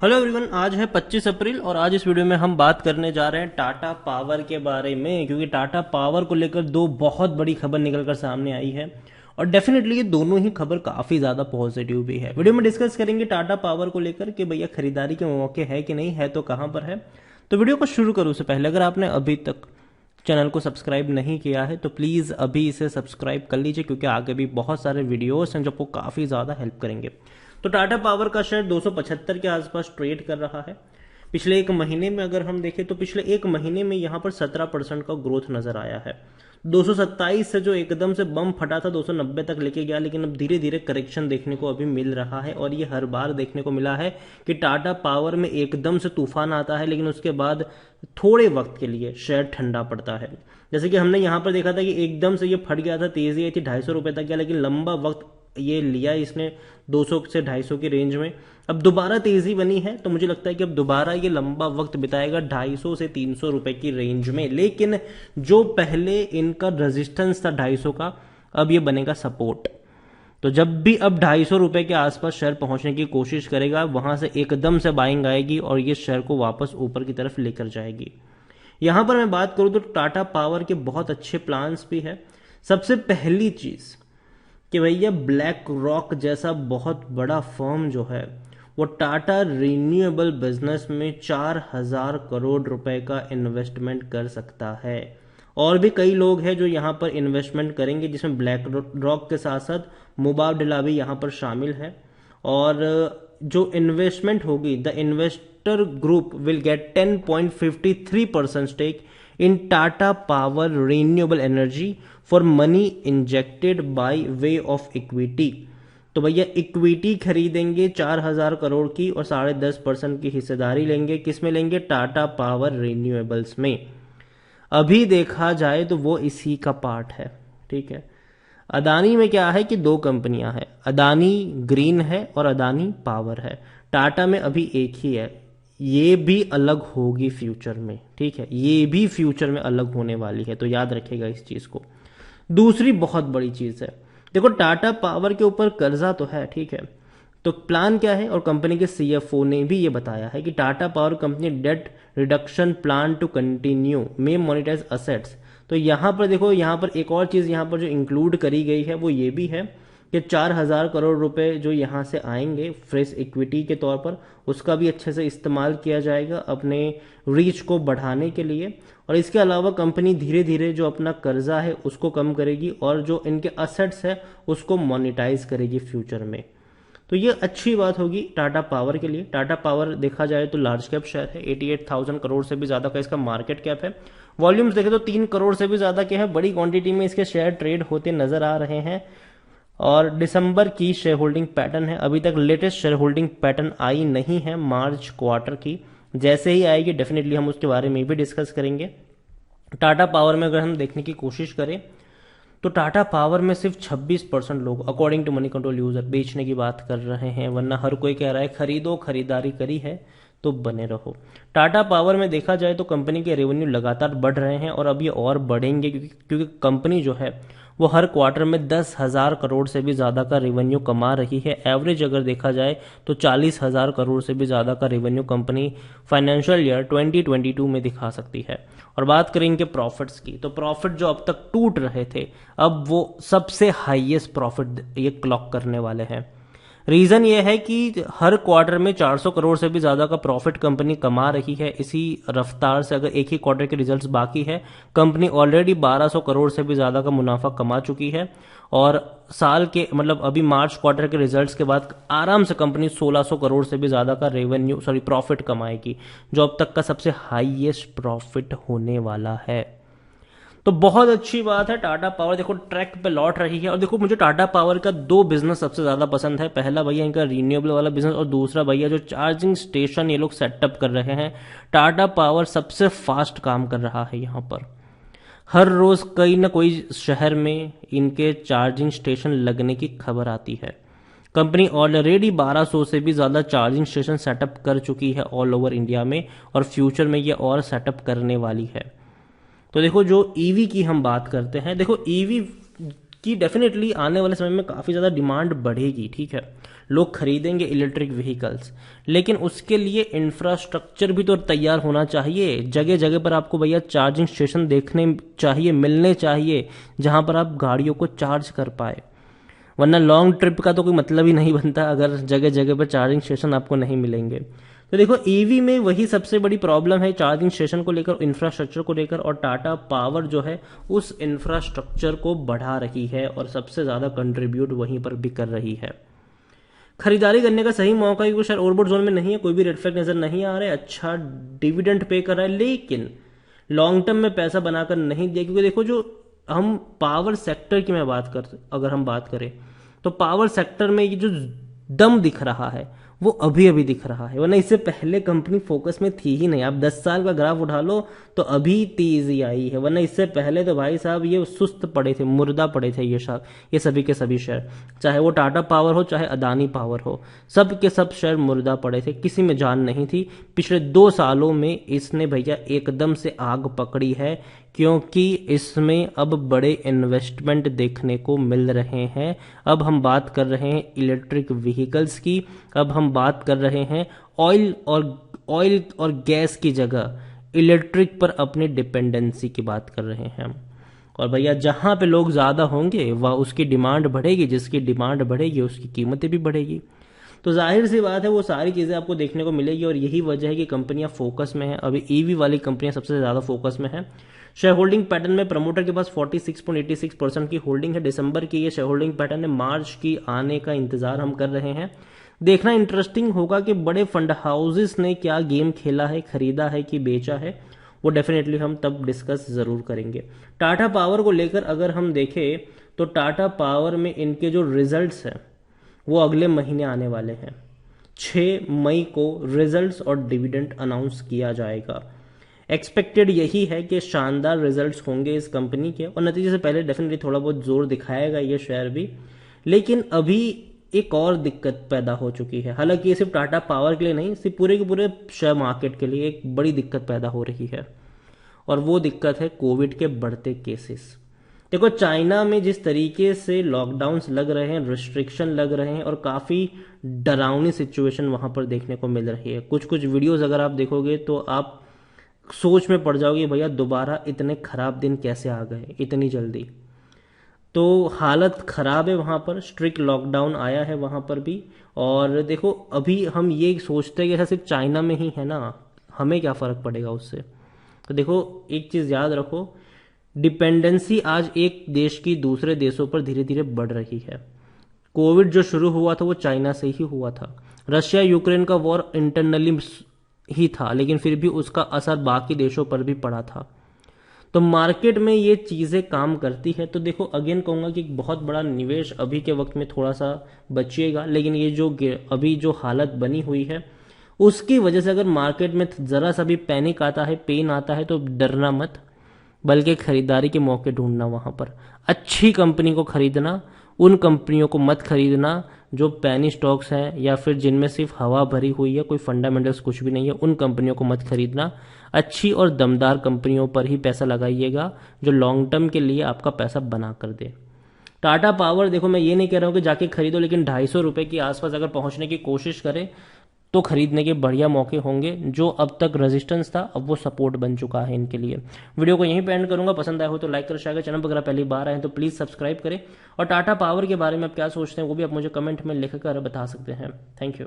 Hello everyone, आज है 25 अप्रैल और आज इस वीडियो में हम बात करने जा रहे हैं टाटा पावर के बारे में। क्योंकि टाटा पावर को लेकर दो बहुत बड़ी खबर निकलकर सामने आई है और डेफिनेटली ये दोनों ही खबर काफ़ी ज़्यादा पॉजिटिव भी है। वीडियो में डिस्कस करेंगे टाटा पावर को लेकर कि भैया खरीदारी के मौके है कि नहीं है, तो कहाँ पर है। तो वीडियो को शुरू करूँ उससे पहले अगर आपने अभी तक चैनल को सब्सक्राइब नहीं किया है तो प्लीज़ अभी इसे सब्सक्राइब कर लीजिए, क्योंकि आगे भी बहुत सारे वीडियोस हैं जो आपको काफ़ी ज़्यादा हेल्प करेंगे। तो टाटा पावर का शेयर 275 के आसपास ट्रेड कर रहा है। पिछले एक महीने में अगर हम देखें तो पिछले एक महीने में यहाँ पर 17% का ग्रोथ नजर आया है। 227 से जो एकदम से बम फटा था 290 तक लेके गया, लेकिन अब धीरे धीरे करेक्शन देखने को अभी मिल रहा है। और ये हर बार देखने को मिला है कि टाटा पावर में एकदम से तूफान आता है, लेकिन उसके बाद थोड़े वक्त के लिए शेयर ठंडा पड़ता है। जैसे कि हमने यहाँ पर देखा था कि एकदम से ये फट गया था, तेजी आई थी, 250 रुपए तक गया, लेकिन लंबा वक्त ये लिया इसने 200 से 250 की रेंज में। अब दोबारा तेजी बनी है तो मुझे लगता है कि अब दोबारा ये लंबा वक्त बिताएगा 250 से 300 रुपए की रेंज में। लेकिन जो पहले इनका रेजिस्टेंस था 250 का, अब ये बनेगा सपोर्ट। तो जब भी अब 250 रुपए के आसपास शेयर पहुंचने की कोशिश करेगा, वहां से एकदम से बाइंग आएगी और ये शेयर को वापस ऊपर की तरफ लेकर जाएगी। यहां पर मैं बात करूं तो टाटा पावर के बहुत अच्छे प्लान्स भी है। सबसे पहली चीज कि भैया ब्लैक रॉक जैसा बहुत बड़ा फर्म जो है वो टाटा रिन्यूएबल बिजनेस में 4,000 करोड़ रुपए का इन्वेस्टमेंट कर सकता है। और भी कई लोग हैं जो यहाँ पर इन्वेस्टमेंट करेंगे, जिसमें ब्लैक रॉक के साथ साथ मुबादला भी यहाँ पर शामिल है। और जो इन्वेस्टमेंट होगी, the investor group will get 10.53% stake in Tata Power renewable energy for money injected by way of equity. तो भैया इक्विटी खरीदेंगे 4,000 करोड़ की और 10.5% की हिस्सेदारी लेंगे। किसमें लेंगे? टाटा पावर रिन्यूएबल्स में। अभी देखा जाए तो वो इसी का पार्ट है, ठीक है। अदानी में क्या है कि दो कंपनियां हैं, अदानी ग्रीन है और अदानी पावर है। टाटा में अभी एक ही है, ये भी अलग होगी फ्यूचर में, ठीक है। ये भी फ्यूचर में अलग होने वाली है, तो याद रखिएगा इस चीज को। दूसरी बहुत बड़ी चीज है, देखो टाटा पावर के ऊपर कर्जा तो है, ठीक है। तो प्लान क्या है, और कंपनी के सीएफओ ने भी ये बताया है कि Tata Power company debt reduction plan to continue may monetize assets. तो यहां पर देखो, यहां पर एक और चीज यहां पर जो इंक्लूड करी गई है वो ये भी है कि 4,000 करोड़ रुपए जो यहां से आएंगे फ्रेश इक्विटी के तौर पर, उसका भी अच्छे से इस्तेमाल किया जाएगा अपने रीच को बढ़ाने के लिए। और इसके अलावा कंपनी धीरे धीरे जो अपना कर्जा है उसको कम करेगी और जो इनके असेट्स है उसको मोनेटाइज करेगी फ्यूचर में। तो ये अच्छी बात होगी टाटा पावर के लिए। टाटा पावर देखा जाए तो लार्ज कैप शेयर है, 88,000 करोड़ से भी ज्यादा का इसका मार्केट कैप है। वॉल्यूम्स देखे तो 3 करोड़ से भी ज्यादा के हैं, बड़ी क्वांटिटी में इसके शेयर ट्रेड होते नजर आ रहे हैं। और दिसंबर की शेयर होल्डिंग पैटर्न है, अभी तक latest share holding pattern I नहीं है मार्च क्वार्टर की। जैसे ही आएगी डेफिनेटली हम उसके बारे में भी डिस्कस करेंगे। टाटा पावर में अगर हम देखने की कोशिश करें तो टाटा पावर में सिर्फ 26% लोग according to Moneycontrol user बेचने की बात कर रहे हैं, वरना हर कोई कह रहा है खरीदो, खरीदारी करी है तो बने रहो। टाटा पावर में देखा जाए तो कंपनी के रेवेन्यू लगातार बढ़ रहे हैं और अब ये और बढ़ेंगे, क्योंकि कंपनी जो है वो हर क्वार्टर में 10,000 करोड़ से भी ज्यादा का रेवेन्यू कमा रही है। एवरेज अगर देखा जाए तो 40,000 करोड़ से भी ज्यादा का रेवेन्यू कंपनी फाइनेंशियल ईयर 2022 में दिखा सकती है। और बात करें इनके प्रॉफिट्स की, तो प्रॉफिट जो अब तक टूट रहे थे, अब वो सबसे हाईएस्ट प्रॉफिट ये क्लॉक करने वाले हैं। रीजन ये है कि हर क्वार्टर में 400 करोड़ से भी ज्यादा का प्रॉफिट कंपनी कमा रही है। इसी रफ्तार से अगर एक ही क्वार्टर के रिजल्ट्स बाकी है, कंपनी ऑलरेडी 1200 करोड़ से भी ज्यादा का मुनाफा कमा चुकी है। और साल के मतलब अभी मार्च क्वार्टर के रिजल्ट्स के बाद आराम से कंपनी 1600 करोड़ से भी ज्यादा का प्रॉफिट कमाएगी, जो अब तक का सबसे हाईएस्ट प्रॉफिट होने वाला है। तो बहुत अच्छी बात है। टाटा पावर देखो ट्रैक पे लौट रही है। और देखो मुझे टाटा पावर का दो बिजनेस सबसे ज्यादा पसंद है, पहला भैया इनका रिन्यूएबल वाला बिजनेस और दूसरा भैया जो चार्जिंग स्टेशन ये लोग सेटअप कर रहे हैं। टाटा पावर सबसे फास्ट काम कर रहा है यहाँ पर। हर रोज कई ना कोई शहर में इनके चार्जिंग स्टेशन लगने की खबर आती है। कंपनी ऑलरेडी 1200 से भी ज्यादा चार्जिंग स्टेशन सेटअप कर चुकी है ऑल ओवर इंडिया में, और फ्यूचर में ये और सेटअप करने वाली है। तो देखो जो ईवी की हम बात करते हैं, देखो ईवी की डेफिनेटली आने वाले समय में काफी ज्यादा डिमांड बढ़ेगी, ठीक है। लोग खरीदेंगे इलेक्ट्रिक व्हीकल्स, लेकिन उसके लिए इंफ्रास्ट्रक्चर भी तो तैयार होना चाहिए। जगह जगह पर आपको भैया चार्जिंग स्टेशन देखने चाहिए, मिलने चाहिए, जहां पर आप गाड़ियों को चार्ज कर पाए। वरना लॉन्ग ट्रिप का तो कोई मतलब ही नहीं बनता अगर जगह जगह पर चार्जिंग स्टेशन आपको नहीं मिलेंगे। तो देखो ईवी में वही सबसे बड़ी प्रॉब्लम है, चार्जिंग स्टेशन को लेकर, इंफ्रास्ट्रक्चर को लेकर, और टाटा पावर जो है उस इंफ्रास्ट्रक्चर को बढ़ा रही है और सबसे ज्यादा कंट्रीब्यूट वहीं पर भी कर रही है। खरीदारी करने का सही मौका है, क्योंकि शायद ओवरबोट जोन में नहीं है, कोई भी रेड फ्लैग नजर नहीं आ रहा है, अच्छा डिविडेंड पे कर रहा है, लेकिन लॉन्ग टर्म में पैसा बनाकर नहीं दिया। क्योंकि देखो जो हम पावर सेक्टर की मैं बात कर, अगर हम बात करें तो पावर सेक्टर में ये जो दम दिख रहा है वो अभी अभी दिख रहा है, वरना इससे पहले कंपनी फोकस में थी ही नहीं। आप 10 साल का ग्राफ उठा लो तो अभी तेजी आई है, वरना इससे पहले तो भाई साहब ये सुस्त पड़े थे, मुर्दा पड़े थे ये सभी के सभी शेयर, चाहे वो टाटा पावर हो चाहे अदानी पावर हो, सब के सब शेयर मुर्दा पड़े थे, किसी में जान नहीं थी। पिछले 2 सालों में इसने भैया एकदम से आग पकड़ी है, क्योंकि इसमें अब बड़े इन्वेस्टमेंट देखने को मिल रहे हैं। अब हम बात कर रहे हैं इलेक्ट्रिक व्हीकल्स की, अब हम बात कर रहे हैं ऑयल और गैस की जगह इलेक्ट्रिक पर अपनी डिपेंडेंसी की बात कर रहे हैं। और भैया जहां पे लोग ज्यादा होंगे वह उसकी डिमांड बढ़ेगी, जिसकी डिमांड बढ़ेगी उसकी कीमतें भी बढ़ेगी। तो जाहिर सी बात है वो सारी चीजें आपको देखने को मिलेगी, और यही वजह है कि कंपनियां फोकस में है। अभी ईवी वाली कंपनियां सबसे ज्यादा फोकस में है। शेयर होल्डिंग पैटर्न में प्रमोटर के पास 46.86% की होल्डिंग है। दिसंबर की ये शेयर होल्डिंग पैटर्न है, मार्च की आने का इंतजार हम कर रहे हैं। देखना इंटरेस्टिंग होगा कि बड़े फंड हाउसेस ने क्या गेम खेला है, खरीदा है कि बेचा है, वो डेफिनेटली हम तब डिस्कस जरूर करेंगे। टाटा पावर को लेकर अगर हम देखें तो टाटा पावर में इनके जो रिजल्ट्स हैं वो अगले महीने आने वाले हैं। 6 मई को रिजल्ट्स और डिविडेंड अनाउंस किया जाएगा। एक्सपेक्टेड यही है कि शानदार रिजल्ट्स होंगे इस कंपनी के, और नतीजे से पहले डेफिनेटली थोड़ा बहुत जोर दिखाएगा ये शेयर भी। लेकिन अभी एक और दिक्कत पैदा हो चुकी है, हालांकि ये सिर्फ टाटा पावर के लिए नहीं, सिर्फ पूरे के पूरे शेयर मार्केट के लिए एक बड़ी दिक्कत पैदा हो रही है, और वो दिक्कत है कोविड के बढ़ते केसेस। देखो चाइना में जिस तरीके से लॉकडाउन्स लग रहे हैं, रिस्ट्रिक्शन लग रहे हैं, और काफी डरावनी सिचुएशन वहां पर देखने को मिल रही है। कुछ कुछ वीडियोस अगर आप देखोगे तो आप सोच में पड़ जाओगे भैया दोबारा इतने खराब दिन कैसे आ गए इतनी जल्दी। तो हालत खराब है वहां पर, स्ट्रिक्ट लॉकडाउन आया है वहां पर भी। और देखो अभी हम ये सोचते हैं कि ऐसा सिर्फ चाइना में ही है ना, हमें क्या फर्क पड़ेगा उससे। तो देखो एक चीज याद रखो, डिपेंडेंसी आज एक देश की दूसरे देशों पर धीरे धीरे बढ़ रही है। कोविड जो शुरू हुआ था वो चाइना से ही हुआ था। रशिया यूक्रेन का वॉर इंटरनली ही था, लेकिन फिर भी उसका असर बाकी देशों पर भी पड़ा था। तो मार्केट में ये चीजें काम करती है। तो देखो अगेन कहूंगा कि एक बहुत बड़ा निवेश अभी के वक्त में थोड़ा सा बचिएगा, लेकिन ये जो अभी जो हालत बनी हुई है उसकी वजह से अगर मार्केट में जरा सा भी पैनिक आता है, पेन आता है, तो डरना मत, बल्कि खरीदारी के मौके ढूंढना वहां पर। अच्छी कंपनी को खरीदना, उन कंपनियों को मत खरीदना जो पैनी स्टॉक्स हैं या फिर जिनमें सिर्फ हवा भरी हुई है, कोई फंडामेंटल्स कुछ भी नहीं है, उन कंपनियों को मत खरीदना। अच्छी और दमदार कंपनियों पर ही पैसा लगाइएगा जो लॉन्ग टर्म के लिए आपका पैसा बना कर दे। टाटा पावर देखो मैं ये नहीं कह रहा हूं कि जाके खरीदो, लेकिन 250 रुपए के आसपास अगर पहुंचने की कोशिश करें तो खरीदने के बढ़िया मौके होंगे। जो अब तक रेजिस्टेंस था अब वो सपोर्ट बन चुका है इनके लिए। वीडियो को यहीं पे एंड करूंगा, पसंद आया हो तो लाइक कर, शेयर कर, चैनल पर अगर पहली बार आए तो प्लीज सब्सक्राइब करें। और टाटा पावर के बारे में आप क्या सोचते हैं वो भी आप मुझे कमेंट में लिखकर बता सकते हैं। Thank you.